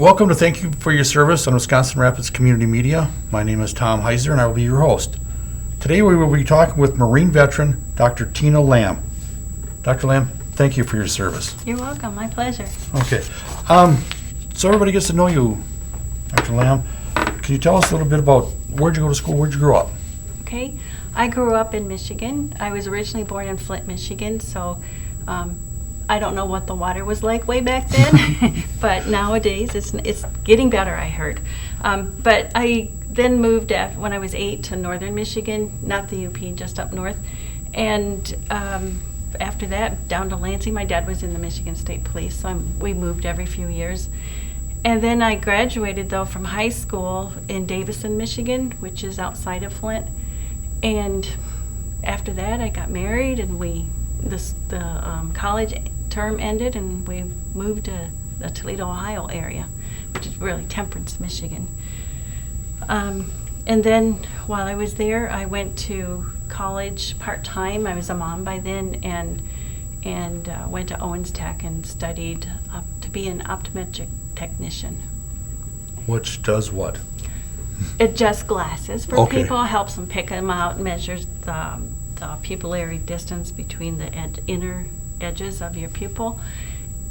Welcome to Thank You for Your Service on Wisconsin Rapids Community Media. My name is Tom Heiser and I will be your host. Today we will be talking with Marine veteran Dr. Tina Lamb. Dr. Lamb, thank you for your service. You're welcome. My pleasure. Okay. So everybody gets to know you, Dr. Lamb. Can you tell us a little bit about where'd you go to school, where'd you grow up? Okay. I grew up in Michigan. I was originally born in Flint, Michigan, so I don't know what the water was like way back then, but nowadays it's getting better, I heard. But I then moved when I was 8 to northern Michigan, not the UP, just up north. And after that, down to Lansing. My dad was in the Michigan State Police, so we moved every few years. And then I graduated, though, from high school in Davison, Michigan, which is outside of Flint. And after that, I got married, and the college term ended, and we moved to the Toledo, Ohio area, which is really Temperance, Michigan. And then while I was there, I went to college part-time. I was a mom by then, and went to Owens Tech and studied to be an optometric technician. Which does what? It adjusts glasses for Okay. people, helps them pick them out, measures the pupillary distance between the inner edges of your pupil,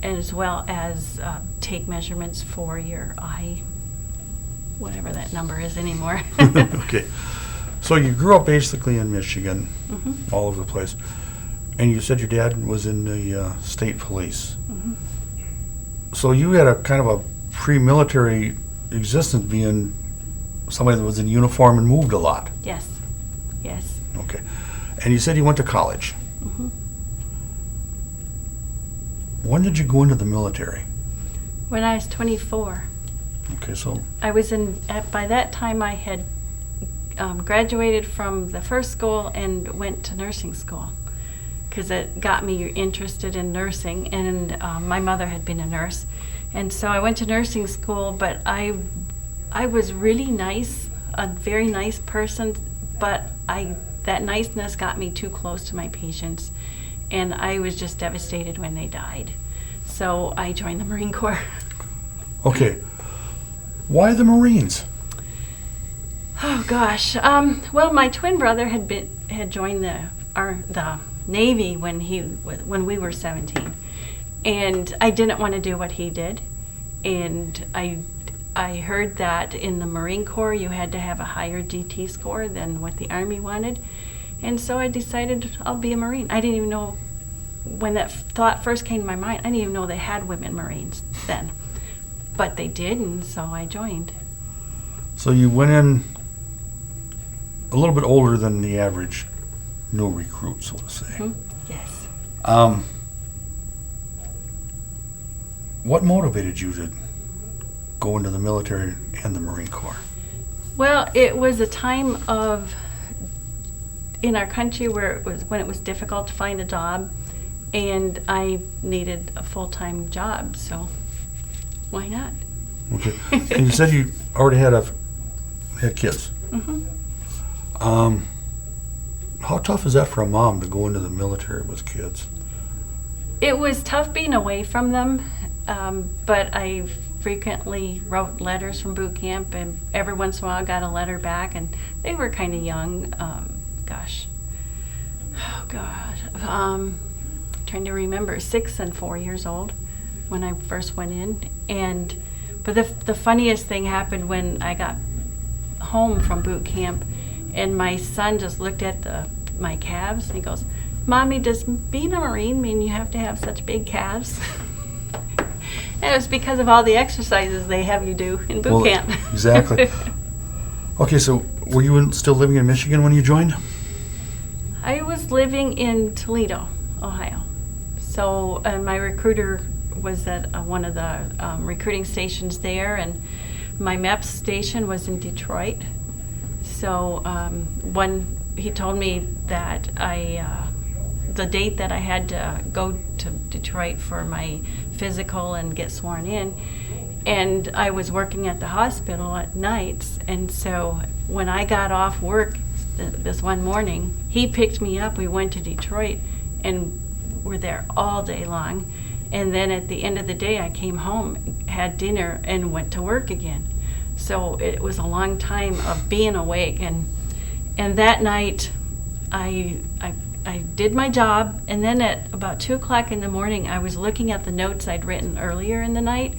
as well as take measurements for your eye, whatever that number is anymore. Okay. So you grew up basically in Michigan, all over the place, and you said your dad was in the state police. So you had a kind of a pre-military existence, being somebody that was in uniform and moved a lot. Yes. Okay. And you said you went to college. When did you go into the military? When I was 24. Okay, so I was by that time I had graduated from the first school and went to nursing school, because it got me interested in nursing, and my mother had been a nurse. And so I went to nursing school, but I was really nice, a very nice person, but that niceness got me too close to my patients, and I was just devastated when they died. So I joined the Marine Corps. okay. Why the Marines? Oh gosh. Well, my twin brother had joined the Navy when we were 17, and I didn't want to do what he did, and I heard that in the Marine Corps you had to have a higher GT score than what the Army wanted, and so I decided I'll be a Marine. I didn't even know, when that thought first came to my mind, I didn't even know they had women Marines then, but they did, and so I joined. So you went in a little bit older than the average new recruit, so to say. Yes. What motivated you to go into the military and the Marine Corps? Well, it was a time in our country when it was difficult to find a job, and I needed a full-time job, so why not? Okay. And you said you already had kids. How tough is that for a mom to go into the military with kids? It was tough being away from them, but I frequently wrote letters from boot camp, and every once in a while I got a letter back, and they were kind of young. Trying to remember, 6 and 4 years old when I first went in. But the funniest thing happened when I got home from boot camp, and my son just looked at my calves and he goes, "Mommy, does being a Marine mean you have to have such big calves?" And it was because of all the exercises they have you do in boot camp. Exactly. Okay, so were you still living in Michigan when you joined? I was living in Toledo, Ohio. So, and my recruiter was at one of the recruiting stations there, and my MEPS station was in Detroit. So when he told me that the date that I had to go to Detroit for my physical and get sworn in, and I was working at the hospital at nights, and so when I got off work this one morning, he picked me up. We went to Detroit and were there all day long, And then at the end of the day, I came home, had dinner, and went to work again. So it was a long time of being awake. And that night, I did my job, and then at about 2 o'clock in the morning, I was looking at the notes I'd written earlier in the night,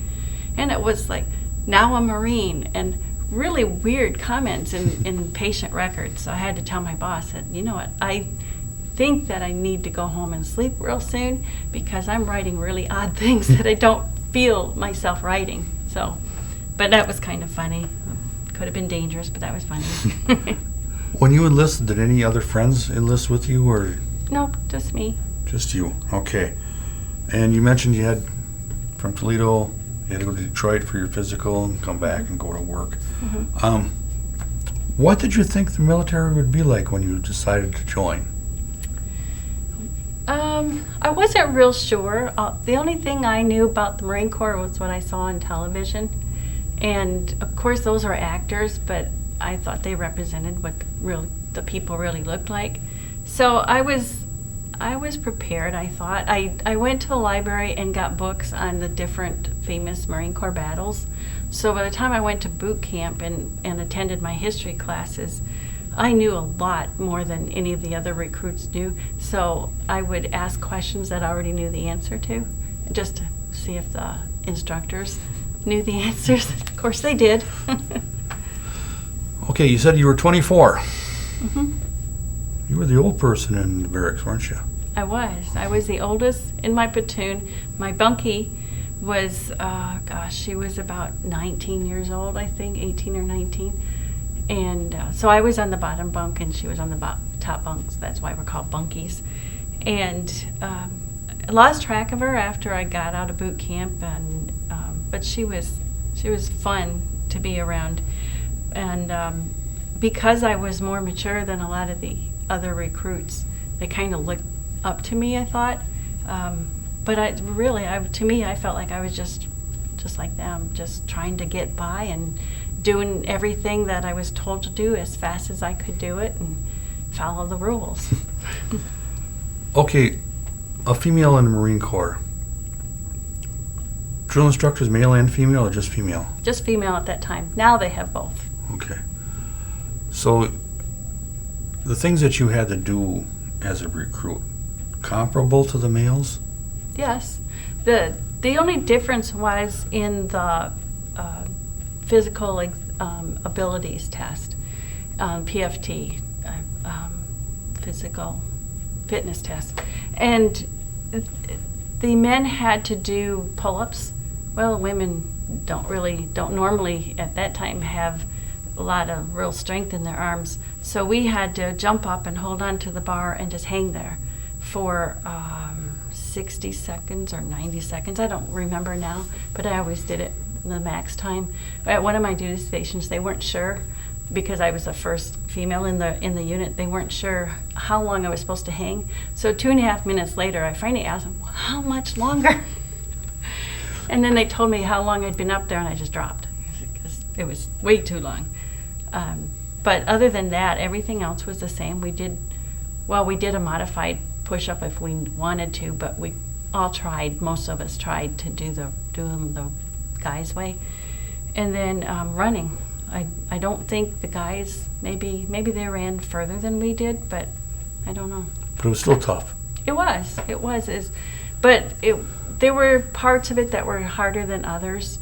and it was like, now a Marine, and really weird comments in patient records. So I had to tell my boss that, you know what, I think that I need to go home and sleep real soon because I'm writing really odd things that I don't feel myself writing. So, but that was kind of funny. Could have been dangerous, but that was funny. When you enlisted, did any other friends enlist with you, or Nope, just me. just you? Okay. And you mentioned you had, from Toledo, you had to go to Detroit for your physical and come back and go to work. What did you think the military would be like when you decided to join? I wasn't real sure. The only thing I knew about the Marine Corps was what I saw on television. And of course those are actors, but I thought they represented what the people really looked like. So I was prepared, I thought. I went to the library and got books on the different famous Marine Corps battles. So by the time I went to boot camp and attended my history classes, I knew a lot more than any of the other recruits knew. So I would ask questions that I already knew the answer to, just to see if the instructors knew the answers. Of course they did. Okay, you said you were 24. Mm-hmm. You were the old person in the barracks, weren't you? I was the oldest in my platoon. My bunkie was, she was about 19 years old, I think, 18 or 19. And so I was on the bottom bunk and she was on the top bunks. That's why we're called bunkies. And I lost track of her after I got out of boot camp, and but she was fun to be around. And because I was more mature than a lot of the other recruits, they kind of looked up to me, I thought. But to me, I felt like I was just like them, just trying to get by and doing everything that I was told to do as fast as I could do it and follow the rules. Okay, a female in the Marine Corps. Drill instructors, male and female, or just female? Just female at that time. Now they have both. Okay. So the things that you had to do as a recruit, comparable to the males? Yes. The only difference was in the physical abilities test, PFT, physical fitness test. And the men had to do pull-ups. Well, women don't normally at that time have a lot of real strength in their arms. So we had to jump up and hold on to the bar and just hang there for 60 seconds or 90 seconds. I don't remember now, but I always did it the max time. At one of my duty stations, they weren't sure, because I was the first female in the unit, they weren't sure how long I was supposed to hang. So 2.5 minutes later, I finally asked them, how much longer? And then they told me how long I'd been up there, and I just dropped because it was way too long. But other than that, everything else was the same. We did a modified push-up if we wanted to, but we all tried, most of us tried to do them the guys' way. And then running. I don't think the guys, maybe they ran further than we did, but I don't know. But it was still tough. It was. But there were parts of it that were harder than others.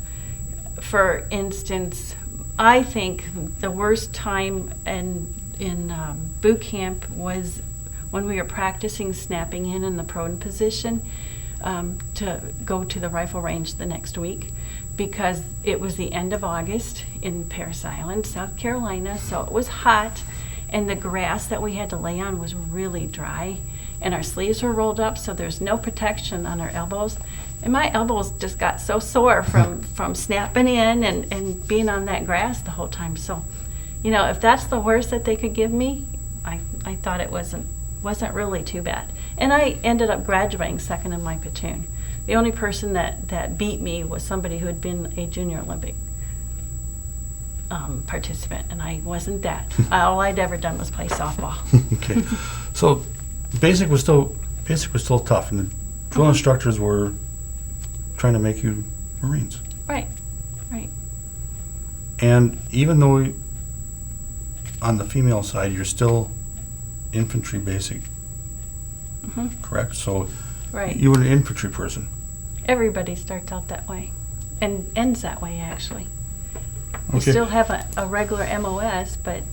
For instance, I think the worst time in boot camp was when we were practicing snapping in the prone position to go to the rifle range the next week, because it was the end of August in Parris Island, South Carolina, so it was hot, and the grass that we had to lay on was really dry, and our sleeves were rolled up, so there's no protection on our elbows. And my elbows just got so sore from snapping in and being on that grass the whole time. So, if that's the worst that they could give me, I thought it wasn't really too bad. And I ended up graduating second in my platoon. The only person that beat me was somebody who had been a junior Olympic participant, and I wasn't that. All I'd ever done was play softball. Okay. So basic was still tough, and the drill instructors were trying to make you Marines. Right. And even though on the female side, you're still infantry basic, correct? So Right. you were an infantry person. Everybody starts out that way and ends that way, actually. You Okay. still have a regular MOS, but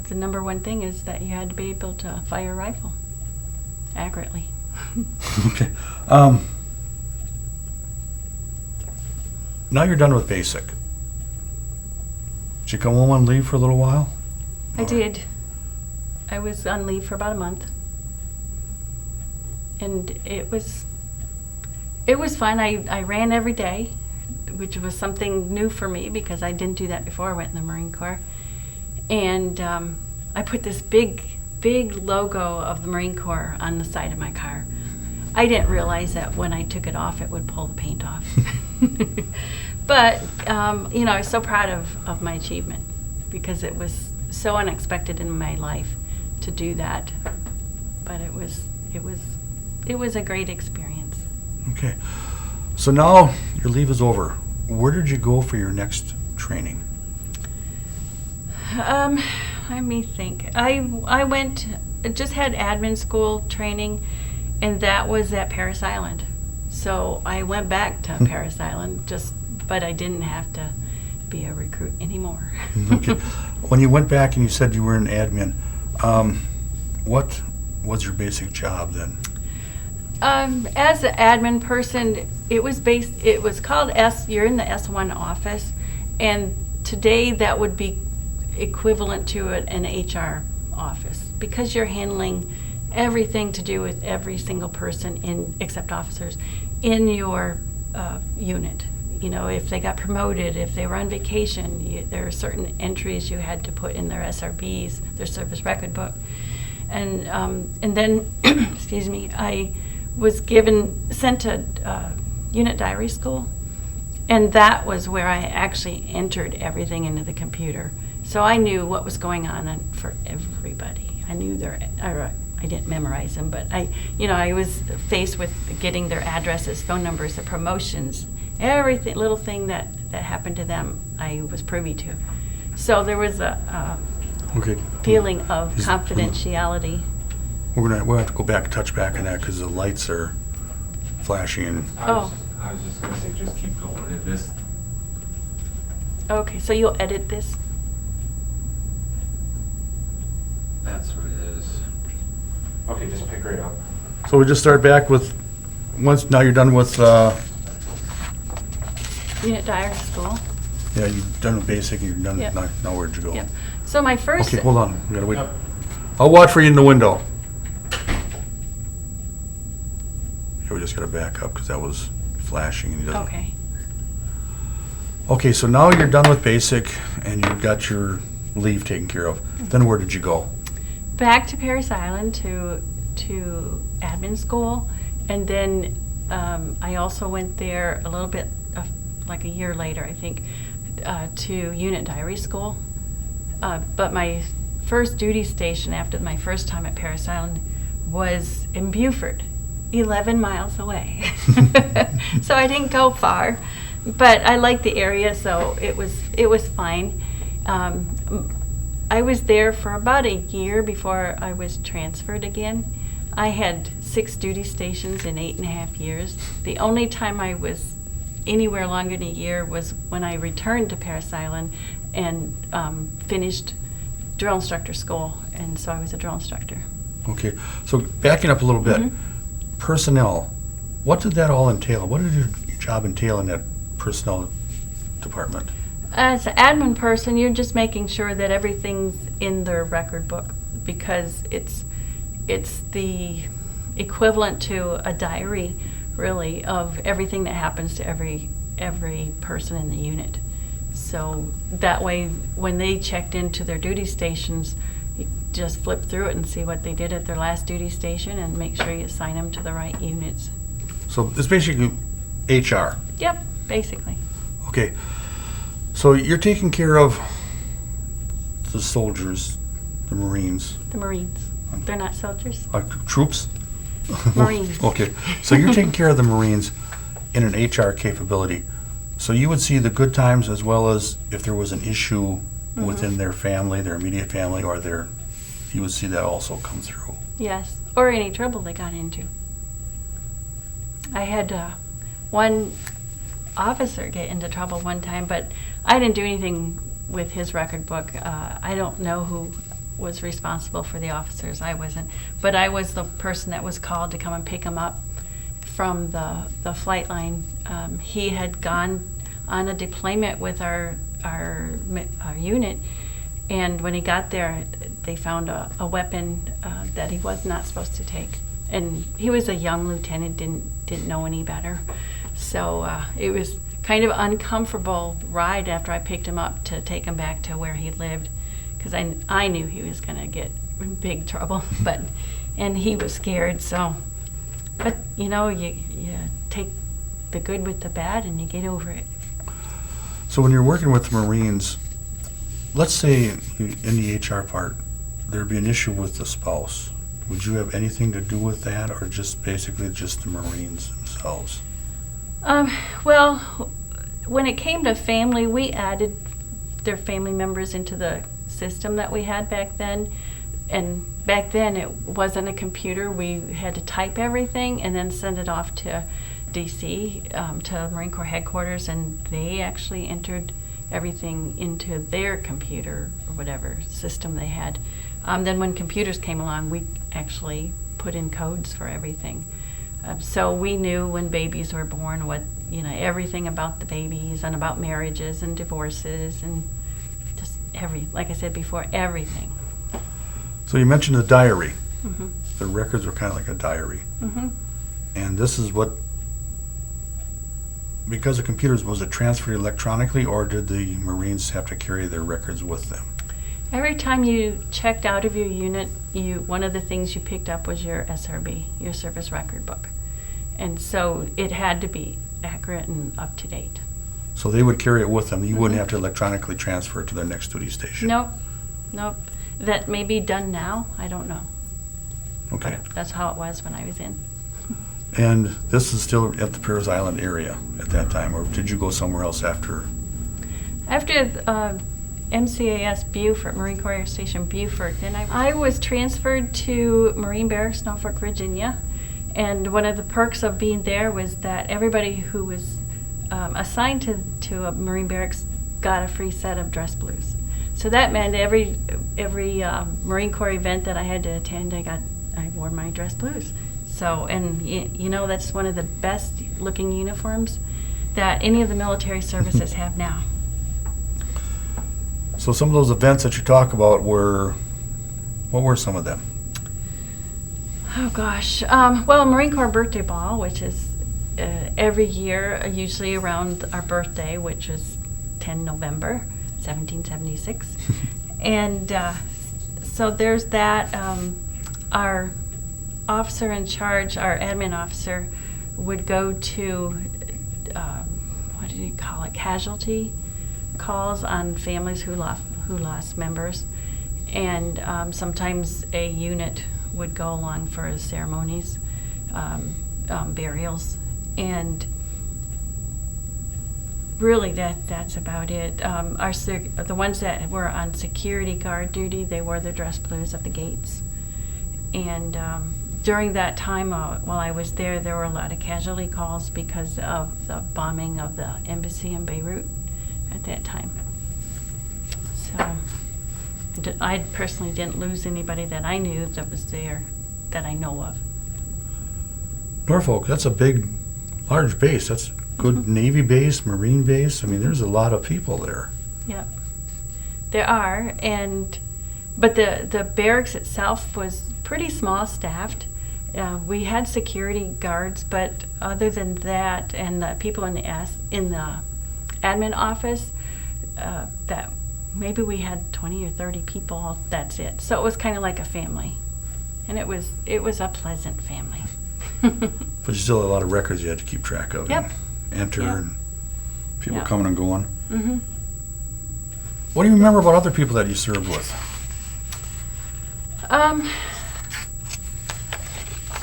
the number one thing is that you had to be able to fire a rifle accurately. Okay. Now you're done with basic. Did you come home on leave for a little while? I did. I was on leave for about a month. And it was fun. I ran every day, which was something new for me because I didn't do that before I went in the Marine Corps. And I put this big logo of the Marine Corps on the side of my car. I didn't realize that when I took it off, it would pull the paint off. But, I was so proud of my achievement because it was so unexpected in my life to do that. But it was a great experience. Okay. So now your leave is over. Where did you go for your next training? Let me think. I went, just had admin school training, and that was at Parris Island. So I went back to Parris Island, but I didn't have to be a recruit anymore. Okay. When you went back and you said you were an admin, what was your basic job then? As an admin person, it was called you're in the S1 office, and today that would be equivalent to an HR office because you're handling everything to do with every single person except officers in your unit. If they got promoted, if they were on vacation, there are certain entries you had to put in their SRBs, their service record book. And then, excuse me, I was sent to unit diary school, and that was where I actually entered everything into the computer. So I knew what was going on for everybody. I knew I didn't memorize them, but I was faced with getting their addresses, phone numbers, the promotions, everything, little thing that happened to them, I was privy to. So there was a feeling of confidentiality. We'll have to go back, touch back on that because the lights are flashing. And I was just going to say, just keep going. Okay, so you'll edit this? That's what it is. Okay, just pick right up. so we just start back with now you're done with Unit diary school. you're done with basic. You're done. Yep. Now where'd you go? Yep. So my first. Okay, hold on. We gotta wait. Yep. I'll watch for you in the window. Yeah, we just gotta back up because that was flashing. And he doesn't. Okay. Okay, so now you're done with basic and you've got your leave taken care of. Then where did you go? Back to Parris Island to admin school, and then I also went there a little bit, like a year later, I think, to unit diary school. But my first duty station after my first time at Parris Island was in Beaufort, 11 miles away. So I didn't go far, but I liked the area, so it was fine. I was there for about a year before I was transferred again. I had 6 duty stations in 8.5 years. The only time I was anywhere longer than a year was when I returned to Parris Island and finished drill instructor school, and so I was a drill instructor. Okay, so backing up a little bit, personnel, what did that all entail? What did your job entail in that personnel department? As an admin person, you're just making sure that everything's in their record book because it's the equivalent to a diary, really, of everything that happens to every person in the unit. So that way, when they checked into their duty stations, you just flip through it and see what they did at their last duty station and make sure you assign them to the right units. So it's basically HR. Yep, basically. Okay, so you're taking care of the soldiers, the Marines, The Marines. They're not soldiers. like troops? Marines. Okay, so you're taking care of the Marines in an HR capability. So you would see the good times as well as if there was an issue within their family, their immediate family, or you would see that also come through. Yes, or any trouble they got into. I had one officer get into trouble one time, but I didn't do anything with his record book. I don't know who was responsible for the officers. I wasn't. But I was the person that was called to come and pick him up from the flight line. He had gone on a deployment with our unit, and when he got there, they found a weapon that he was not supposed to take. And he was a young lieutenant, didn't know any better. So it was kind of uncomfortable ride after I picked him up to take him back to where he lived, because I knew he was going to get in big trouble, and he was scared. So, but you know, you take the good with the bad and you get over it. So when you're working with the Marines, let's say in the HR part, there'd be an issue with the spouse. Would you have anything to do with that, or just basically just the Marines themselves? Well, when it came to family, we added their family members into the system that we had back then. And back then, it wasn't a computer. We had to type everything and then send it off to DC, to Marine Corps headquarters, and they actually entered everything into their computer or whatever system they had. Then when computers came along, we actually put in codes for everything. So we knew when babies were born everything about the babies and about marriages and divorces and just like I said before, everything. So you mentioned the diary. Mm-hmm. The records were kind of like a diary. Mm-hmm. And this is because of computers, was it transferred electronically, or did the Marines have to carry their records with them? Every time you checked out of your unit, one of the things you picked up was your SRB, your service record book. And so it had to be accurate and up to date. So they would carry it with them. You wouldn't have to electronically transfer it to their next duty station? Nope. That may be done now. I don't know. Okay. But that's how it was when I was in. And this is still at the Paris Island area at that time, or did you go somewhere else after? After MCAS Beaufort, Marine Corps Air Station Beaufort, then I was transferred to Marine Barracks, Norfolk, Virginia. And one of the perks of being there was that everybody who was assigned to a Marine Barracks got a free set of dress blues. So that meant every Marine Corps event that I had to attend, I wore my dress blues. So, and that's one of the best looking uniforms that any of the military services have now. So some of those events that you talk about what were some of them? Oh gosh, well, Marine Corps Birthday Ball, which is every year, usually around our birthday, which is 10 November, 1776. And so there's that. Our officer in charge, our admin officer, would go to, what do you call it, casualty calls on families who lost members. And sometimes a unit would go along for ceremonies, burials, and really that's about it. The ones that were on security guard duty, they wore their dress blues at the gates. And during that time, while I was there were a lot of casualty calls because of the bombing of the embassy in Beirut at that time. So I personally didn't lose anybody that I knew that was there that I know of. Norfolk, that's a large base. That's a good Navy base, Marine base. I mean, there's a lot of people there. Yep, there are, but the barracks itself was pretty small staffed. We had security guards, but other than that, and the people in the admin office, that maybe we had 20 or 30 people. That's it. So it was kind of like a family, and it was a pleasant family. But you still had a lot of records you had to keep track of. Yep. And enter, Yep. and people Yep. coming and going. Mm-hmm. What do you remember about other people that you served with?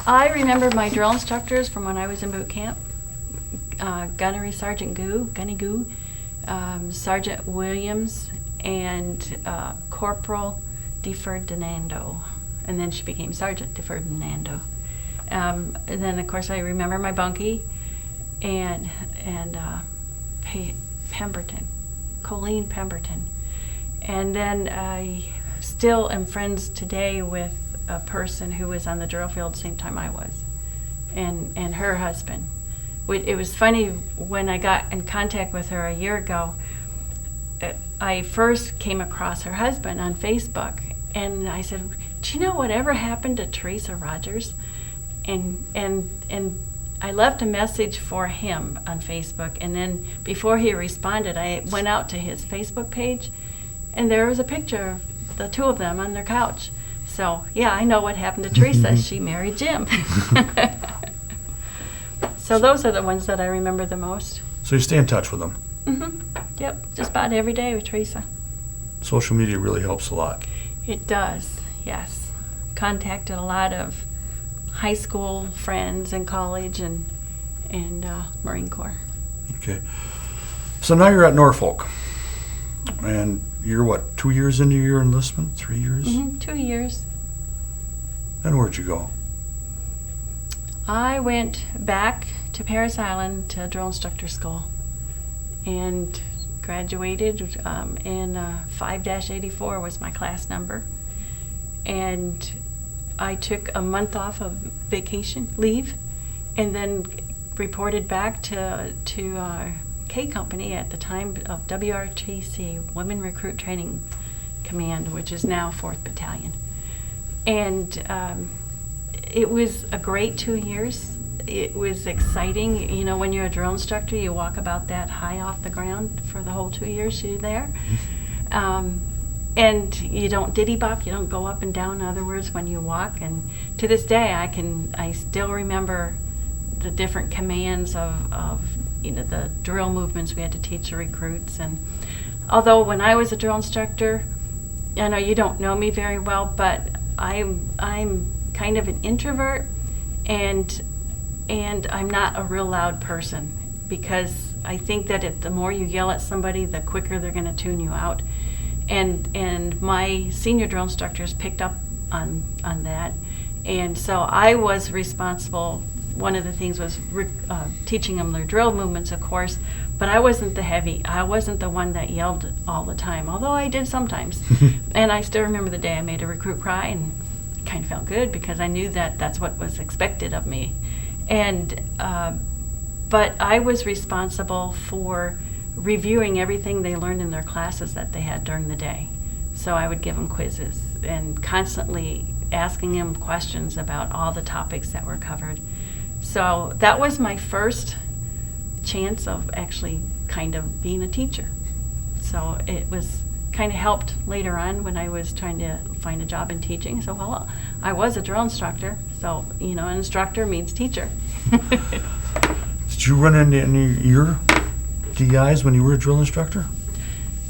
I remember my drill instructors from when I was in boot camp. Gunnery Sergeant Gunny Goo, Sergeant Williams, and Corporal DeFerdinando. And then she became Sergeant DeFerdinando. And then, of course, I remember my bunkie and Pemberton, Colleen Pemberton. And then I still am friends today with a person who was on the drill field the same time I was, and her husband. It was funny, when I got in contact with her a year ago, I first came across her husband on Facebook, and I said, do you know whatever happened to Teresa Rogers? And I left a message for him on Facebook, and then before he responded, I went out to his Facebook page, and there was a picture of the two of them on their couch. So, yeah, I know what happened to Teresa. She married Jim. So those are the ones that I remember the most. So you stay in touch with them. Mm-hmm. Yep, just about every day with Teresa. Social media really helps a lot. It does, yes. Contacted a lot of high school friends and college and Marine Corps. Okay. So now you're at Norfolk. And you're what, 2 years into your enlistment? 3 years? Mm-hmm, 2 years. And where'd you go? I went back to Paris Island to drill instructor school and graduated in 5-84 was my class number. And I took a month off of vacation leave and then reported back to K Company at the time of WRTC, Women Recruit Training Command, which is now 4th Battalion. And it was a great 2 years. It was exciting. You know, when you're a drill instructor, you walk about that high off the ground for the whole 2 years you're there. And you don't diddy-bop, you don't go up and down, in other words, when you walk. And to this day, I still remember the different commands of you know, the drill movements we had to teach the recruits. And although when I was a drill instructor, I know you don't know me very well, but I'm kind of an introvert, and I'm not a real loud person, because I think that the more you yell at somebody, the quicker they're going to tune you out. And my senior drill instructors picked up on that, and so I was responsible. One of the things was teaching them their drill movements, of course, but I wasn't the one that yelled all the time, although I did sometimes. And I still remember the day I made a recruit cry, and it kind of felt good because I knew that that's what was expected of me. And but I was responsible for reviewing everything they learned in their classes that they had during the day. So I would give them quizzes and constantly asking them questions about all the topics that were covered. So that was my first chance of actually kind of being a teacher. So it was kind of helped later on when I was trying to find a job in teaching. So, well, I was a drill instructor, so, you know, an instructor means teacher. Did you run into any of your DIs when you were a drill instructor?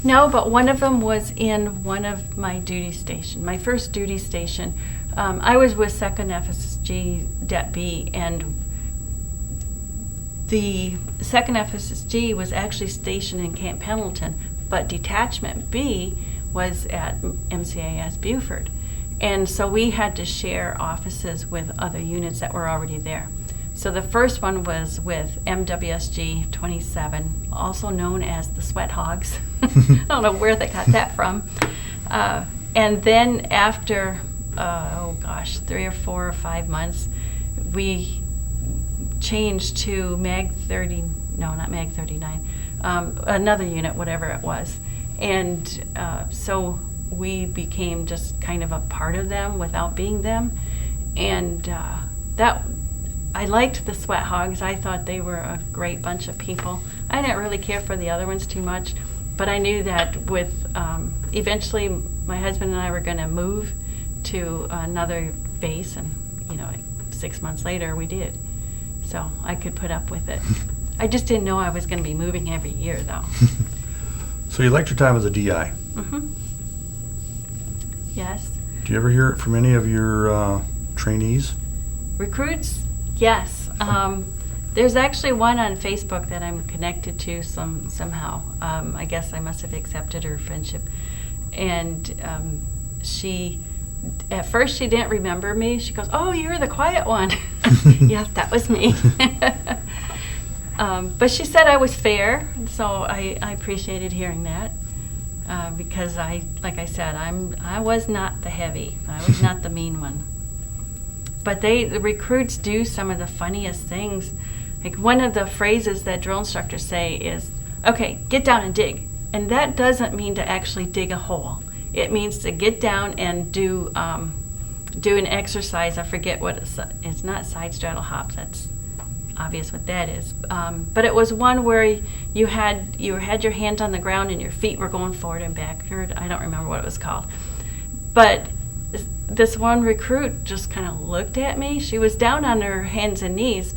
No, but one of them was in one of my duty stations, my first duty station. I was with 2nd FSG Det B, and the 2nd FSG was actually stationed in Camp Pendleton, but Detachment B was at MCAS Buford. And so we had to share offices with other units that were already there. So the first one was with MWSG 27, also known as the Sweat Hogs. I don't know where they got that from. And then after, 3 or 4 or 5 months, we changed to MAG 30, no, not MAG 39, another unit, whatever it was. And so we became just kind of a part of them without being them. And I liked the Sweat Hogs. I thought they were a great bunch of people. I didn't really care for the other ones too much, but I knew that with eventually my husband and I were going to move to another base, and 6 months later we did. So I could put up with it. I just didn't know I was going to be moving every year, though. So you liked your time as a DI? Mm-hmm. Yes. Do you ever hear it from any of your trainees? Recruits, yes. There's actually one on Facebook that I'm connected to somehow. I guess I must have accepted her friendship. And at first she didn't remember me. She goes, "Oh, you're the quiet one." Yeah, that was me. But she said I was fair, so I appreciated hearing that. Because like I said, I was not the heavy. I was not the mean one. But the recruits do some of the funniest things. Like one of the phrases that drill instructors say is, "Okay, get down and dig." And that doesn't mean to actually dig a hole. It means to get down and do an exercise. I forget what it's not side straddle hops. That's obvious what that is. But it was one where you had your hands on the ground and your feet were going forward and backward. I don't remember what it was called. But this one recruit just kind of looked at me. She was down on her hands and knees,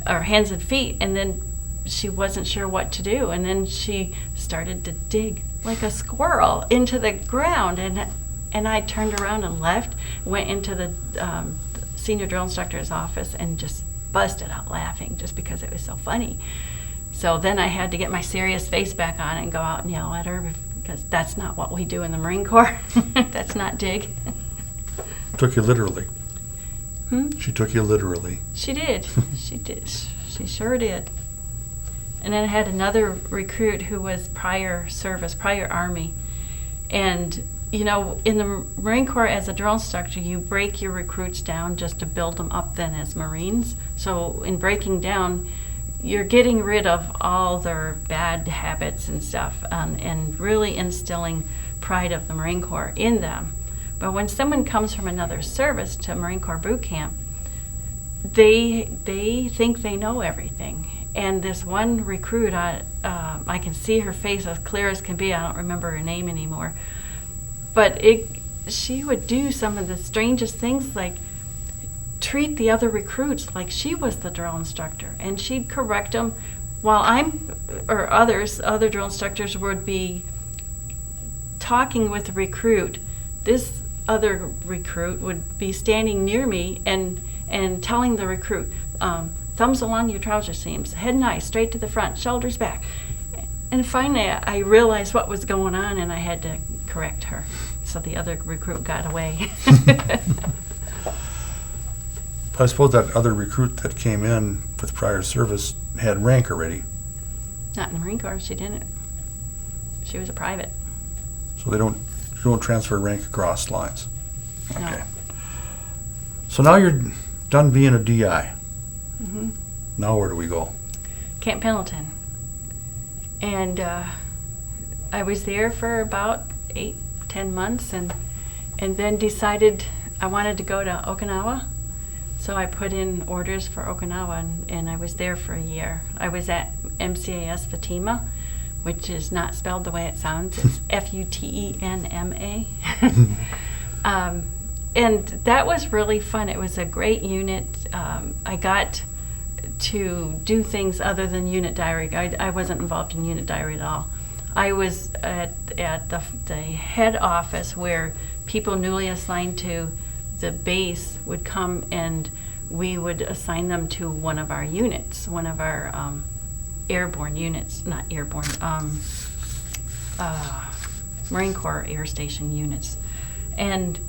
or hands and feet, and then she wasn't sure what to do. And then she started to dig like a squirrel into the ground. And I turned around and left, went into the senior drill instructor's office and just busted out laughing just because it was so funny. So then I had to get my serious face back on and go out and yell at her because that's not what we do in the Marine Corps. That's not dig. Took you literally. She took you literally. She did. She did. She sure did. And then I had another recruit who was prior service, prior Army. And, you know, in the Marine Corps as a drill instructor, you break your recruits down just to build them up then as Marines. So in breaking down, you're getting rid of all their bad habits and stuff, and really instilling pride of the Marine Corps in them. But when someone comes from another service to Marine Corps boot camp, they think they know everything. And this one recruit, I can see her face as clear as can be. I don't remember her name anymore. But she would do some of the strangest things, like treat the other recruits like she was the drill instructor, and she'd correct them while other drill instructors would be talking with the recruit. This other recruit would be standing near me and telling the recruit, thumbs along your trouser seams, head nice, straight to the front, shoulders back. And finally I realized what was going on and I had to correct her. So the other recruit got away. I suppose that other recruit that came in with prior service had rank already. Not in the Marine Corps, she didn't. She was a private. So you don't transfer rank across lines. Okay. No. So now you're done being a DI. Mm-hmm. Now where do we go? Camp Pendleton. And I was there for about 8-10 months and then decided I wanted to go to Okinawa. So I put in orders for Okinawa and I was there for a year. I was at MCAS Fatima, which is not spelled the way it sounds. It's Futenma. And that was really fun. It was a great unit. I got to do things other than unit diary. I wasn't involved in unit diary at all. I was at the head office where people newly assigned to the base would come and we would assign them to one of our units, one of our airborne units, not airborne, Marine Corps Air Station units. And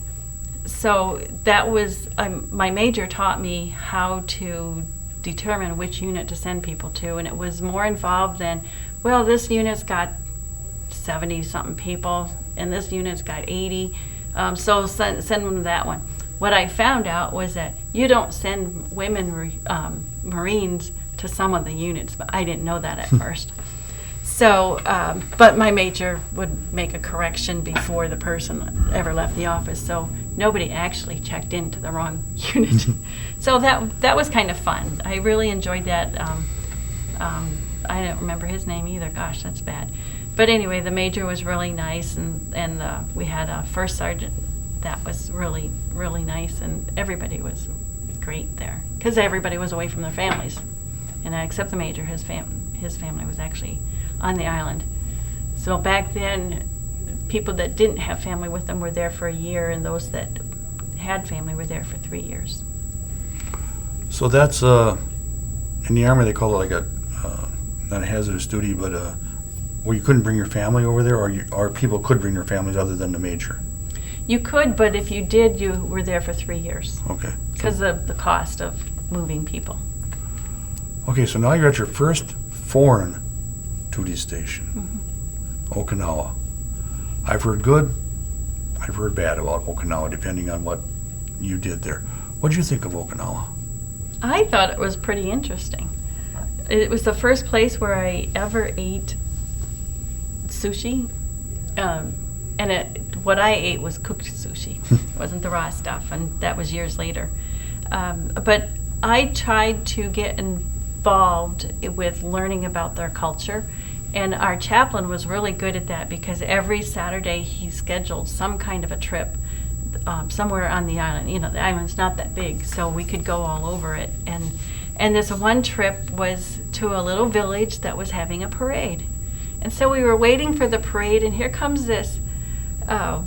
so that was, my major taught me how to determine which unit to send people to, and it was more involved than, well, this unit's got 70-something people, and this unit's got 80, so send them to that one. What I found out was that you don't send women Marines to some of the units, but I didn't know that at first. So, but my major would make a correction before the person ever left the office, so nobody actually checked into the wrong unit. So that was kind of fun. I really enjoyed that. I don't remember his name either. Gosh, that's bad. But anyway, the major was really nice, and we had a first sergeant that was really, really nice, and everybody was great there because everybody was away from their families, and except the major, his family was actually on the island. So back then, people that didn't have family with them were there for a year, and those that had family were there for 3 years. So that's, in the Army, they call it like a, not a hazardous duty, but where you couldn't bring your family over there, or people could bring their families other than the major? You could, but if you did, you were there for 3 years Okay. because of the cost of moving people. Okay, so now you're at your first foreign duty station, Okinawa. I've heard good, I've heard bad about Okinawa, depending on what you did there. What did you think of Okinawa? I thought it was pretty interesting. It was the first place where I ever ate sushi, what I ate was cooked sushi. It wasn't the raw stuff, and that was years later. But I tried to get involved with learning about their culture, and our chaplain was really good at that because every Saturday he scheduled some kind of a trip somewhere on the island. You know, the island's not that big, so we could go all over it. And this one trip was to a little village that was having a parade. And so we were waiting for the parade, and here comes this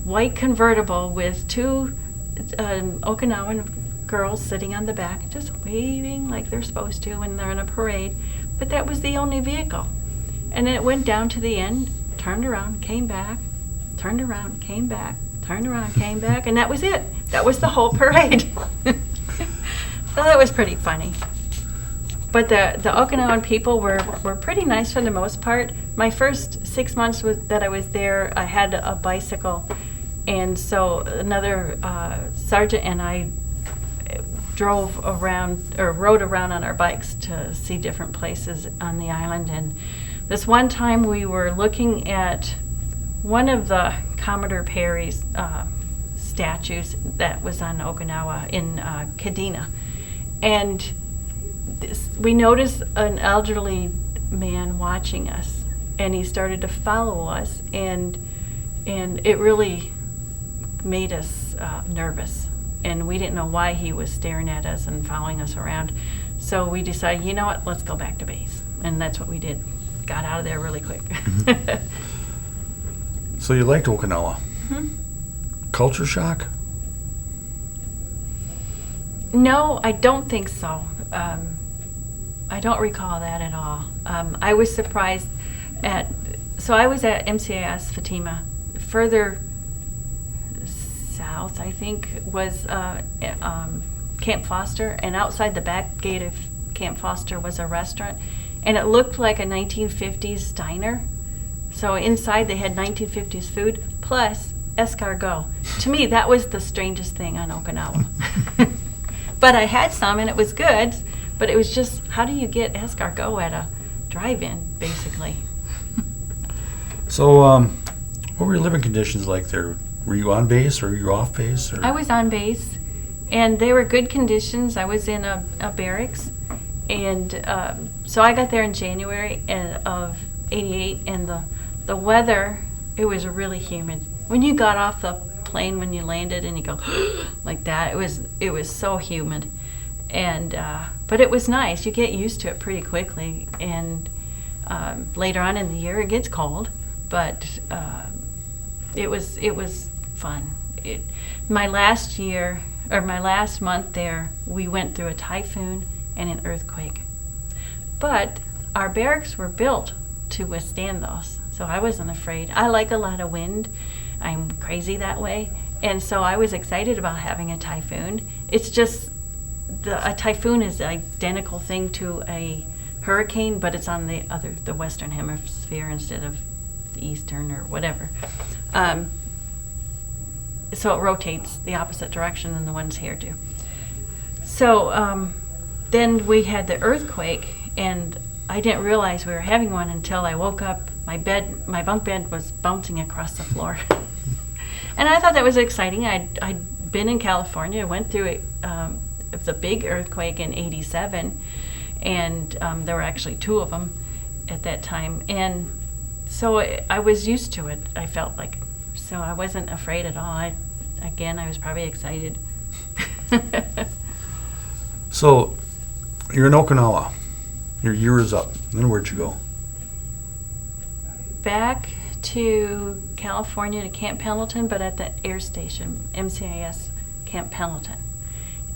white convertible with two Okinawan girls sitting on the back, just waving like they're supposed to when they're in a parade. But that was the only vehicle. And then it went down to the end, turned around, came back, turned around, came back, turned around, came back, and that was it. That was the whole parade. So that was pretty funny. But the Okinawan people were pretty nice for the most part. My first 6 months that I was there, I had a bicycle, and so another sergeant and I drove around or rode around on our bikes to see different places on the island. And this one time we were looking at one of the Commodore Perry's statues that was on Okinawa in Kadena, and we noticed an elderly man watching us, and he started to follow us, and it really made us nervous, and we didn't know why he was staring at us and following us around. So we decided, you know what, let's go back to base, and that's what we did. Got out of there really quick. So you liked Okinawa. Hmm? Culture shock? No, I don't think so. I don't recall that at all. I was surprised so I was at MCIS Fatima. Further south, I think, was Camp Foster, and outside the back gate of Camp Foster was a restaurant, and it looked like a 1950s diner. So inside they had 1950s food plus escargot. To me, that was the strangest thing on Okinawa. But I had some, and it was good. But it was just, how do you get escargot at a drive-in, basically? So, what were your living conditions like there? Were you on base or were you off base? Or? I was on base, and they were good conditions. I was in a barracks, and so I got there in January of '88, and the weather, it was really humid. When you got off the plane, when you landed, and you go like that, it was so humid. And but it was nice. You get used to it pretty quickly, and later on in the year it gets cold, but it was fun. My last month there, we went through a typhoon and an earthquake, but our barracks were built to withstand those, so I wasn't afraid. I like a lot of wind. I'm crazy that way, and so I was excited about having a typhoon. It's just a typhoon is the identical thing to a hurricane, but it's on the western hemisphere instead of the eastern or whatever. So it rotates the opposite direction than the ones here do. So then we had the earthquake, and I didn't realize we were having one until I woke up. My bunk bed was bouncing across the floor. And I thought that was exciting. I'd been in California, went through it. It was a big earthquake in '87, and there were actually 2 of them at that time. And so I was used to it, I felt like. So I wasn't afraid at all. I was probably excited. So you're in Okinawa. Your year is up. Then where'd you go? Back to California to Camp Pendleton, but at the air station, MCIS Camp Pendleton.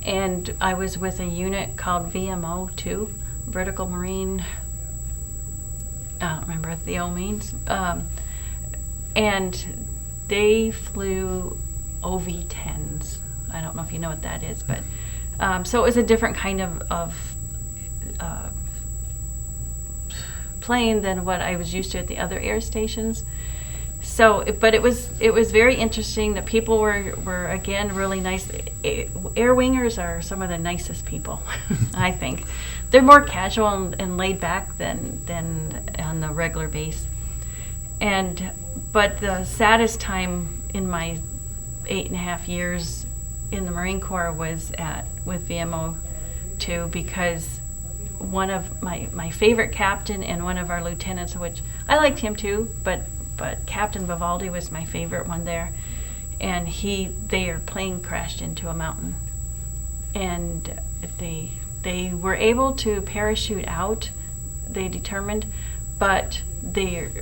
and I was with a unit called VMO 2, Vertical Marine. I don't remember what the O means. And they flew OV-10s. I don't know if you know what that is, but so it was a different kind of plane than what I was used to at the other air stations. So, but it was very interesting. The people were again really nice. Air wingers are some of the nicest people, I think. They're more casual and laid back than on the regular base. But the saddest time in my 8.5 years in the Marine Corps was with VMO 2, because one of my favorite captain and one of our lieutenants, which I liked him too, but Captain Vivaldi was my favorite one there, and their plane crashed into a mountain, and they were able to parachute out, they determined, but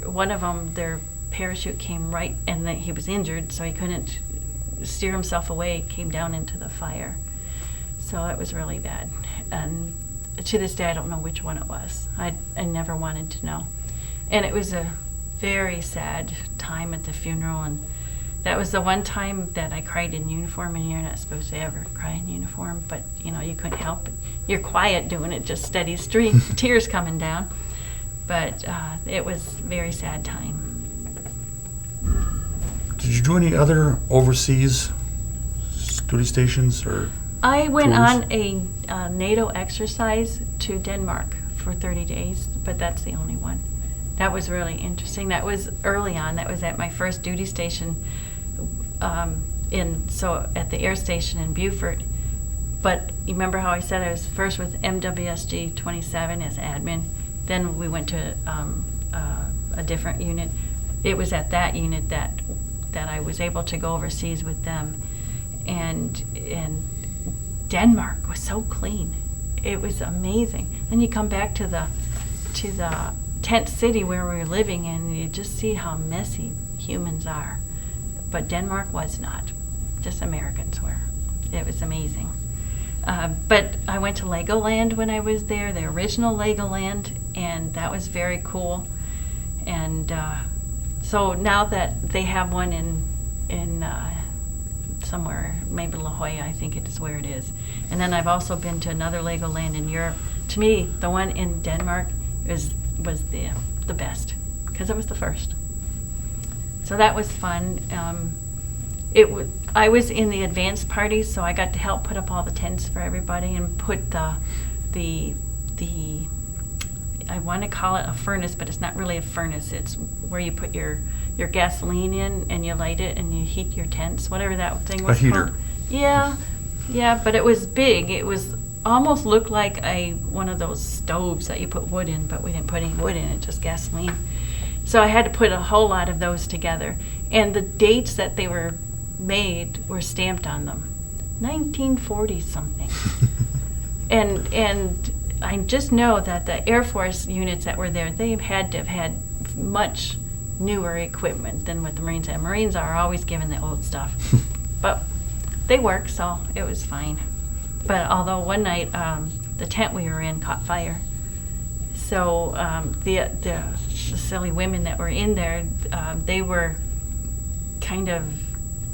one of them, their parachute came right, and he was injured, so he couldn't steer himself away, came down into the fire. So it was really bad, and to this day I don't know which one it was. I never wanted to know, and it was a very sad time at the funeral, and that was the one time that I cried in uniform, and you're not supposed to ever cry in uniform, but you couldn't help it. You're quiet doing it, just steady stream, tears coming down, but it was a very sad time. Did you do any other overseas duty stations or I went tours? on a NATO exercise to Denmark for 30 days, but that's the only one. That was really interesting. That was early on. That was at my first duty station at the air station in Beaufort. But you remember how I said I was first with MWSG 27 as admin. Then we went to a different unit. It was at that unit that I was able to go overseas with them, and Denmark was so clean. It was amazing. Then you come back to the tent city where we were living, and you just see how messy humans are. But Denmark was not. Just Americans were. It was amazing. But I went to Legoland when I was there, the original Legoland, and that was very cool. And so now that they have one in somewhere, maybe La Jolla, I think it is where it is. And then I've also been to another Legoland in Europe. To me, the one in Denmark was the best, because it was the first. So that was fun. I was in the advanced parties, so I got to help put up all the tents for everybody and put the I want to call it a furnace, but it's not really a furnace. It's where you put your gasoline in and you light it and you heat your tents, whatever that thing was A heater. called. Yeah, but it was big. It was almost looked like one of those stoves that you put wood in, but we didn't put any wood in it, just gasoline. So I had to put a whole lot of those together. And the dates that they were made were stamped on them. 1940 something. And I just know that the Air Force units that were there, they had to have had much newer equipment than what the Marines had. Marines are always given the old stuff. But they work, so it was fine. But although one night the tent we were in caught fire, so the silly women that were in there, they were kind of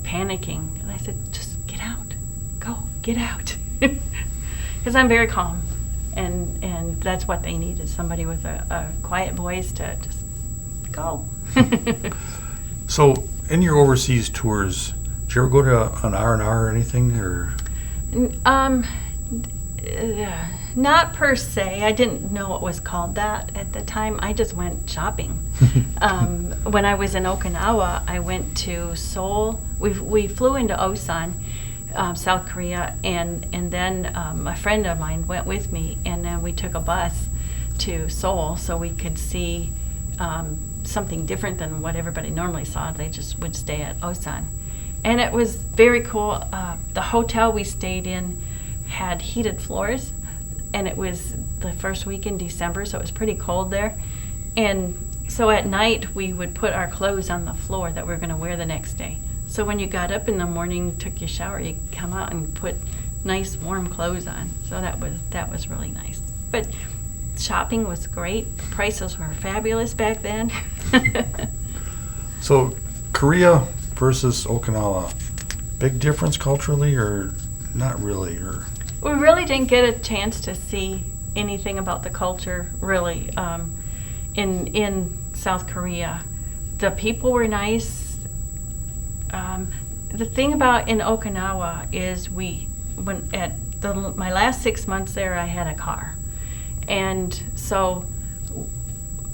panicking, and I said, "Just get out, go, get out," because I'm very calm, and that's what they need, is somebody with a quiet voice to just go. So, in your overseas tours, did you ever go to an R&R or anything, or? Not per se. I didn't know it was called that at the time. I just went shopping. When I was in Okinawa, I went to Seoul. We flew into Osan, South Korea, and then a friend of mine went with me, and then we took a bus to Seoul so we could see something different than what everybody normally saw. They just would stay at Osan. And it was very cool. The hotel we stayed in had heated floors, and it was the first week in December, so it was pretty cold there. And so at night, we would put our clothes on the floor that we were going to wear the next day. So when you got up in the morning, took your shower, you come out and put nice warm clothes on. So that was really nice. But shopping was great. The prices were fabulous back then. So, Korea versus Okinawa, big difference culturally, or not really? Or We really didn't get a chance to see anything about the culture, really, in South Korea. The people were nice. The thing about in Okinawa is my last 6 months there, I had a car. And so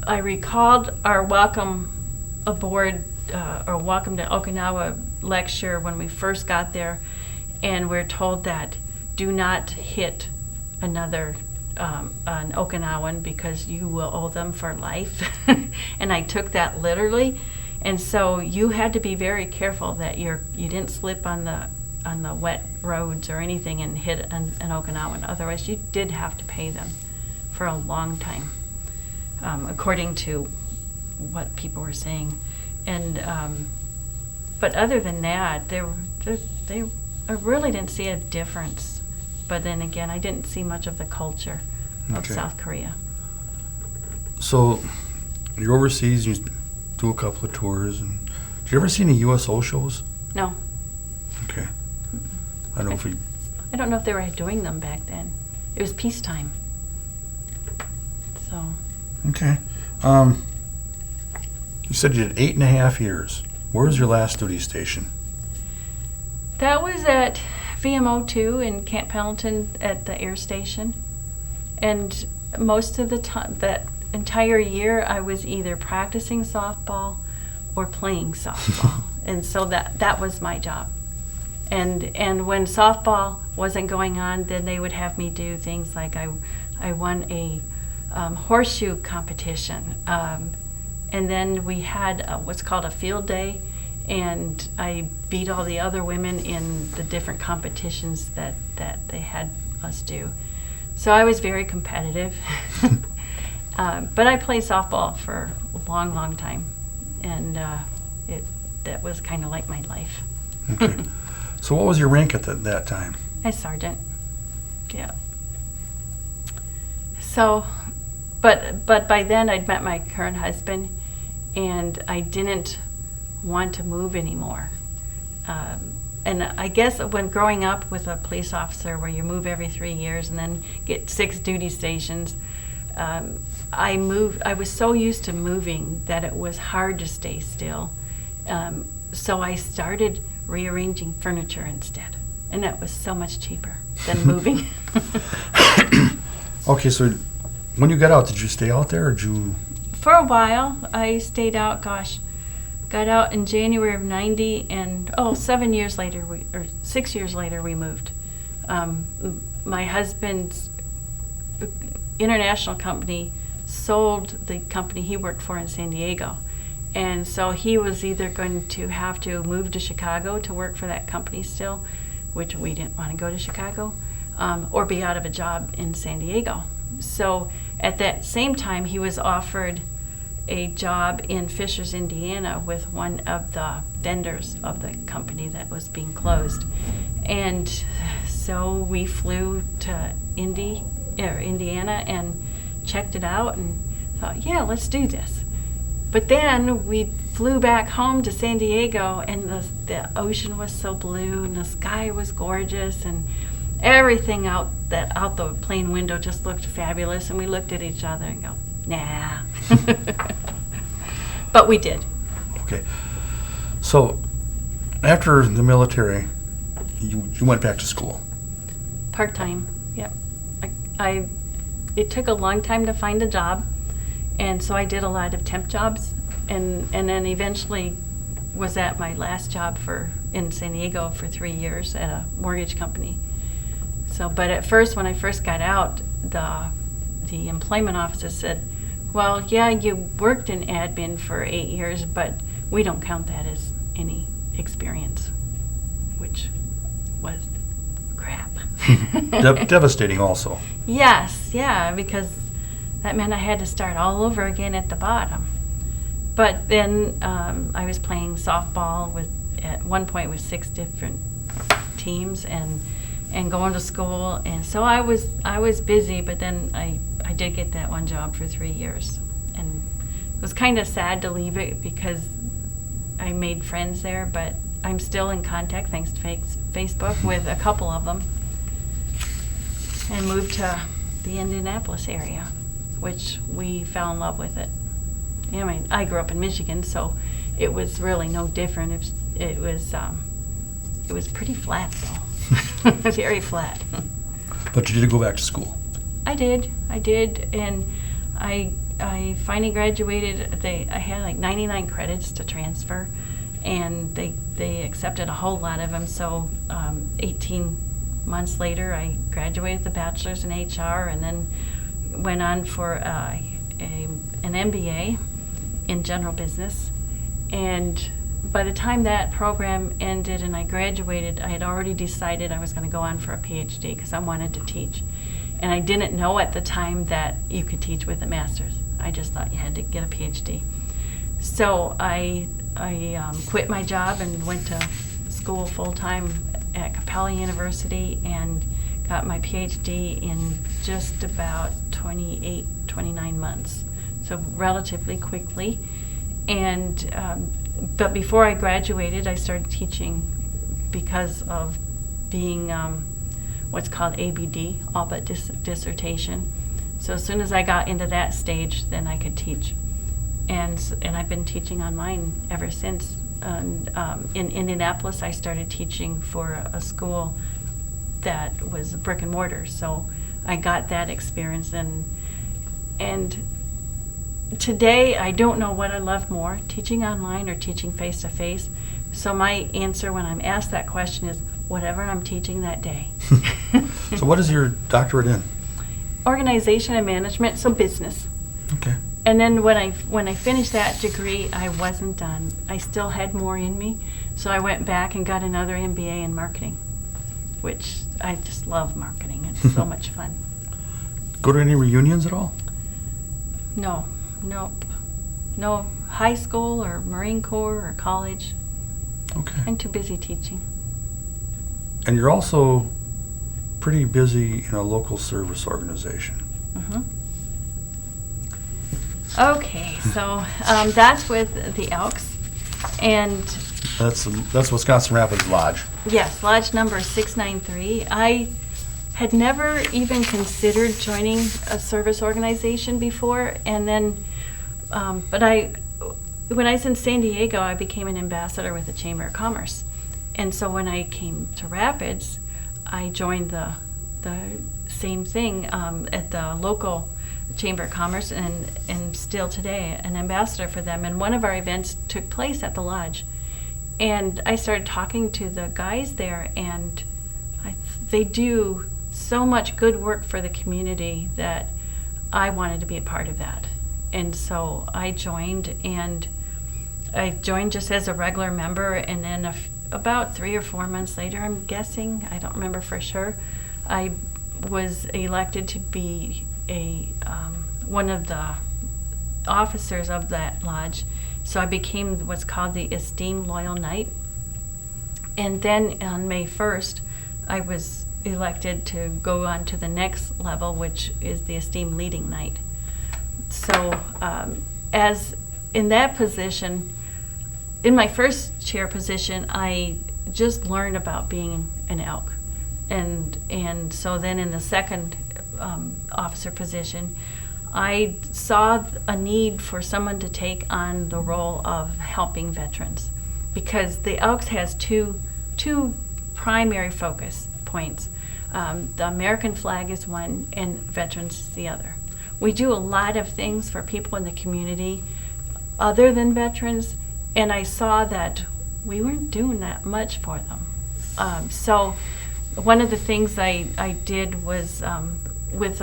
I recalled our welcome aboard, or welcome to Okinawa lecture when we first got there, and we're told that do not hit another an Okinawan because you will owe them for life. And I took that literally, and so you had to be very careful that you didn't slip on the wet roads or anything and hit an Okinawan. Otherwise, you did have to pay them for a long time, according to what people were saying. And but other than that, I really didn't see a difference. But then again, I didn't see much of the culture of Okay. South Korea. so, you're overseas. You do a couple of tours, and did you ever see any USO shows? No, Okay. I don't know if we. I don't know if they were doing them back then. It was peacetime. So Okay. You said you did 8.5 years. Where was your last duty station? that was at VMO2 in Camp Pendleton at the air station. And most of the time, that entire year, I was either practicing softball or playing softball. And so that was my job. And when softball wasn't going on, then they would have me do things like I won a horseshoe competition. And then we had what's called a field day, and I beat all the other women in the different competitions that they had us do. So I was very competitive. But I played softball for a long, long time, and that was kind of like my life. Okay. So what was your rank at that time? As sergeant, yeah. So, but by then I'd met my current husband, and I didn't want to move anymore. And I guess when growing up with a police officer where you move every 3 years and then get 6 duty stations, I was so used to moving that it was hard to stay still. So I started rearranging furniture instead. And that was so much cheaper than moving. Okay, so when you got out, did you stay out there, or did you? For a while, I stayed out, got out in January of '90, and 7 years later, or 6 years later, we moved. My husband's international company sold the company he worked for in San Diego. And so he was either going to have to move to Chicago to work for that company still, which we didn't want to go to Chicago, or be out of a job in San Diego. So at that same time, he was offered a job in Fishers, Indiana with one of the vendors of the company that was being closed. And so we flew to Indiana and checked it out and thought, yeah, let's do this. But then we flew back home to San Diego, and the ocean was so blue, and the sky was gorgeous, and everything out the plane window just looked fabulous. And we looked at each other and go, nah. But we did. Okay. So after the military, you went back to school. Part-time, yep. It took a long time to find a job, and so I did a lot of temp jobs, and then eventually was at my last job in San Diego for 3 years at a mortgage company. So, but at first, when I first got out, the employment officer said, well, yeah, you worked in admin for 8 years, but we don't count that as any experience, which was crap. Devastating also. Yes, yeah, because that meant I had to start all over again at the bottom. But then I was playing softball at one point with 6 different teams, and and going to school. And so I was busy, but then I did get that one job for 3 years. And it was kind of sad to leave it because I made friends there, but I'm still in contact, thanks to Facebook, with a couple of them, and moved to the Indianapolis area, which we fell in love with it. I mean, I grew up in Michigan, so it was really no different. It was pretty flat, though. Very flat. But you did go back to school. I did, and I finally graduated. I had like 99 credits to transfer, and they accepted a whole lot of them. So 18 months later, I graduated with a bachelor's in HR, and then went on for an MBA in general business. And by the time that program ended and I graduated, I had already decided I was going to go on for a PhD because I wanted to teach. And I didn't know at the time that you could teach with a master's. I just thought you had to get a PhD. So I quit my job and went to school full-time at Capella University and got my PhD in just about 29 months. So relatively quickly. And but before I graduated, I started teaching because of being what's called ABD, all but dissertation. So as soon as I got into that stage, then I could teach. And I've been teaching online ever since. And in Indianapolis, I started teaching for a school that was brick and mortar. So I got that experience. And today, I don't know what I love more, teaching online or teaching face-to-face. So my answer when I'm asked that question is, whatever I'm teaching that day. So what is your doctorate in? Organization and management, so business. Okay. And then when I finished that degree, I wasn't done. I still had more in me. So I went back and got another MBA in marketing, which I just love marketing. It's so much fun. Go to any reunions at all? No. Nope. No high school or Marine Corps or college. Okay. I'm too busy teaching. And you're also pretty busy in a local service organization. Mm-hmm. Okay, so that's with the Elks. And That's Wisconsin Rapids Lodge. yes, lodge number 693. I had never even considered joining a service organization before, and then, but when I was in San Diego, I became an ambassador with the Chamber of Commerce, and so when I came to Rapids, I joined the same thing at the local Chamber of Commerce, and still today an ambassador for them. And one of our events took place at the lodge, and I started talking to the guys there, and they do so much good work for the community that I wanted to be a part of that. And so I joined, and I joined just as a regular member, and then about 3 or 4 months later, I'm guessing, I don't remember for sure, I was elected to be one of the officers of that lodge. So I became what's called the Esteemed Loyal Knight. And then on May 1st, I was elected to go on to the next level, which is the Esteemed Leading Knight. So as in that position, in my first chair position, I just learned about being an elk. And so then in the second officer position, I saw a need for someone to take on the role of helping veterans, because the Elks has two primary focus points. The American flag is one, and veterans is the other. We do a lot of things for people in the community other than veterans, and I saw that we weren't doing that much for them. So one of the things I did was with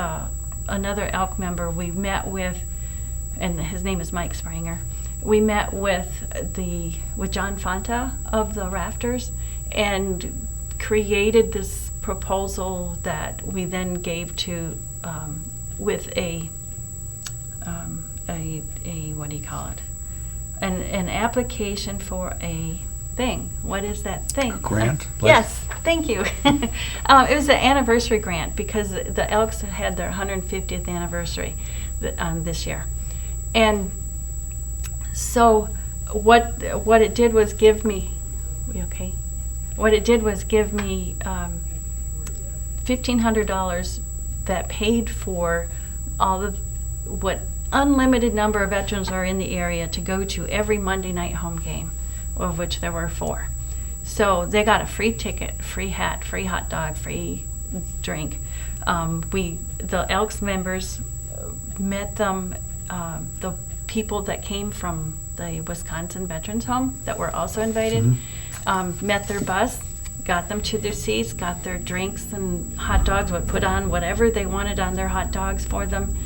another Elk member, we met with, and his name is Mike Spranger, we met with John Fanta of the Rafters and created this proposal that we then gave to with a what do you call it? An application for a thing. What is that thing? A grant? Yes, thank you. It was an anniversary grant because the Elks had their 150th anniversary this year. And so what it did was give me, okay? What it did was give me $1,500 that paid for all of what unlimited number of veterans are in the area to go to every Monday night home game, of which there were 4. So they got a free ticket, free hat, free hot dog, free drink. The Elks members met them, the people that came from the Wisconsin Veterans Home that were also invited, met their bus, got them to their seats, got their drinks and hot dogs, would put on whatever they wanted on their hot dogs for them.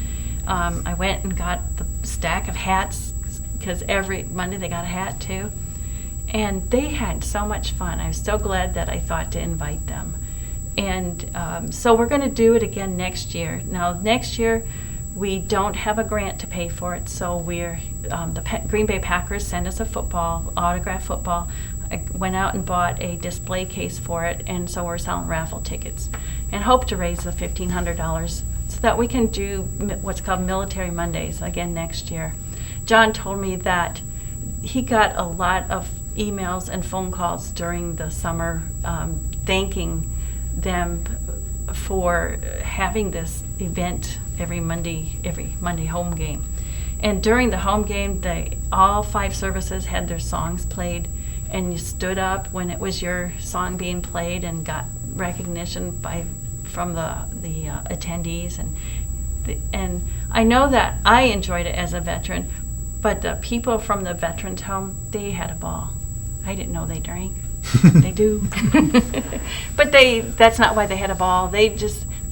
I went and got the stack of hats because every Monday they got a hat too. And they had so much fun. I was so glad that I thought to invite them. And so we're going to do it again next year. Now, next year, we don't have a grant to pay for it, so the Green Bay Packers sent us a autographed football. I went out and bought a display case for it, and so we're selling raffle tickets and hope to raise the $1,500 so that we can do what's called Military Mondays again next year. John told me that he got a lot of emails and phone calls during the summer thanking them for having this event every Monday home game. And during the home game, all 5 services had their songs played, and you stood up when it was your song being played and got recognition from the attendees. And I know that I enjoyed it as a veteran, but the people from the Veterans Home, they had a ball. I didn't know they drank. They do. But that's not why they had a ball. They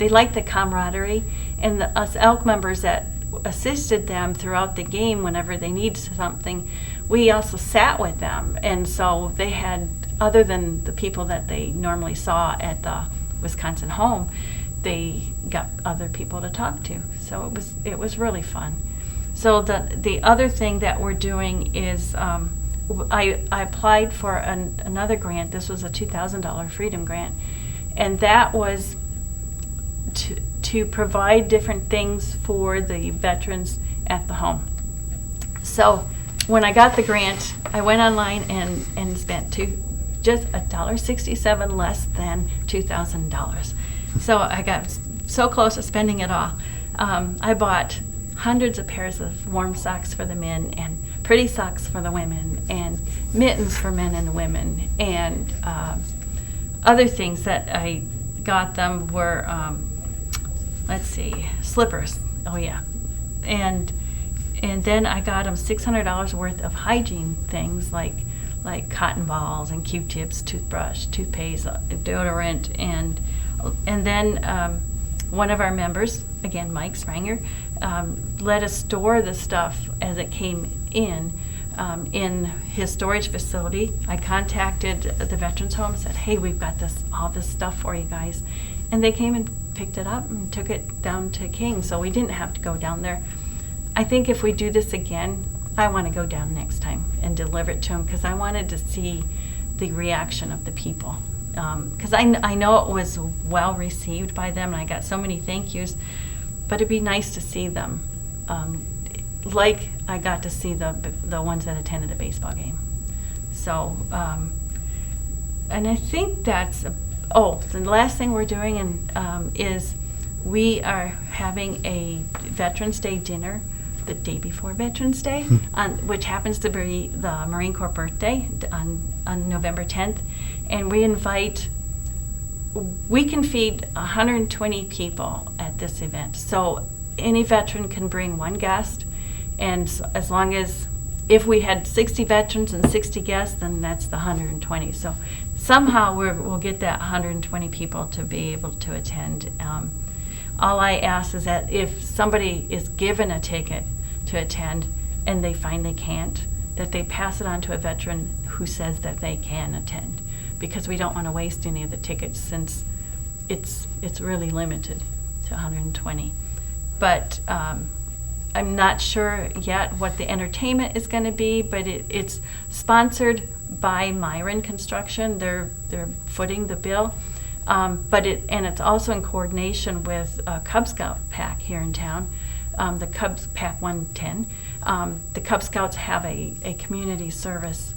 liked the camaraderie, and us Elk members that assisted them throughout the game whenever they needed something, we also sat with them. And so they had, other than the people that they normally saw at the Wisconsin home, they got other people to talk to. So it was really fun. So the other thing that we're doing is I applied for another grant. This was a $2,000 Freedom Grant, and that was to provide different things for the veterans at the home. So when I got the grant, I went online and spent just $1.67 less than $2,000. So I got so close to spending it all. I bought hundreds of pairs of warm socks for the men and pretty socks for the women and mittens for men and women, and other things that I got them were slippers. Oh yeah. And then I got them $600 worth of hygiene things like cotton balls and Q-tips, toothbrush, toothpaste, deodorant, and then one of our members, again Mike Spranger, let us store the stuff as it came in his storage facility. I contacted the Veterans Home and said, hey, we've got all this stuff for you guys. And they came and picked it up and took it down to King, so we didn't have to go down there. I think if we do this again, I want to go down next time and deliver it to them, because I wanted to see the reaction of the people. Because I know it was well received by them, and I got so many thank yous, but it'd be nice to see them like I got to see the ones that attended a baseball game. So, and I think that's, the last thing we're doing is we are having a Veterans Day dinner the day before Veterans Day, which happens to be the Marine Corps birthday on November 10th. And we can feed 120 people at this event. So any veteran can bring one guest, and as long as, if we had 60 veterans and 60 guests, then that's the 120. So somehow we'll get that 120 people to be able to attend. All I ask is that if somebody is given a ticket to attend and they find they can't, that they pass it on to a veteran who says that they can attend, because we don't want to waste any of the tickets, since it's really limited to 120. But I'm not sure yet what the entertainment is going to be, but it's sponsored by Myron Construction. They're footing the bill. But it's also in coordination with Cub Scout Pack here in town, the Cubs Pack 110. The Cub Scouts have a community service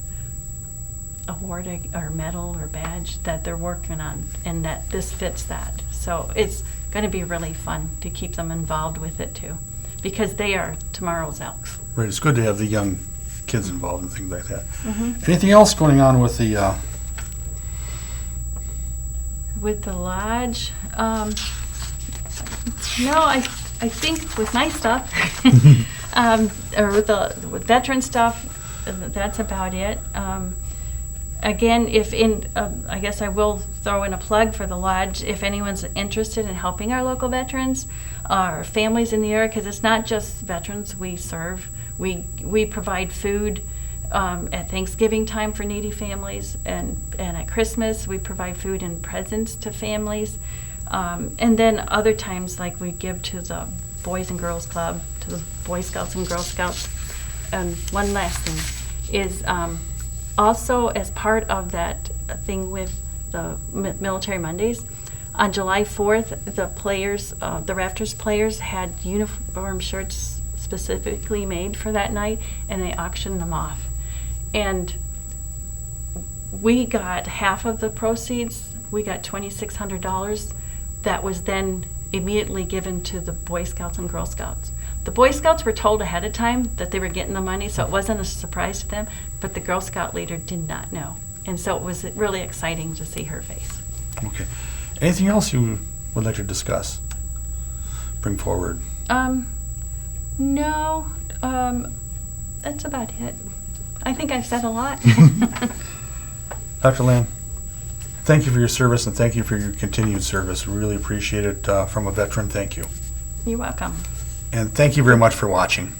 award or medal or badge that they're working on, and that this fits that. So it's going to be really fun to keep them involved with it too, because they are tomorrow's Elks. Right, it's good to have the young kids involved and things like that. Mm-hmm. Anything else going on with the, With the lodge, no, I think with my stuff, or with veteran stuff, that's about it. Again, I guess I will throw in a plug for the lodge. If anyone's interested in helping our local veterans, our families in the area, because it's not just veterans we serve. We provide food at Thanksgiving time for needy families, and at Christmas we provide food and presents to families. And then other times, like we give to the Boys and Girls Club, to the Boy Scouts and Girl Scouts. And one last thing is, also as part of that thing with the Military Mondays, on July 4th, the players, the Raptors players had uniform shirts specifically made for that night, and they auctioned them off. And we got half of the proceeds. We got $2,600 that was then immediately given to the Boy Scouts and Girl Scouts. The Boy Scouts were told ahead of time that they were getting the money, so it wasn't a surprise to them, but the Girl Scout leader did not know. And so it was really exciting to see her face. okay. Anything else you would like to discuss? Bring forward? No, that's about it. I think I've said a lot. Dr. Lamb, thank you for your service and thank you for your continued service. We really appreciate it. From a veteran, thank you. You're welcome. And thank you very much for watching.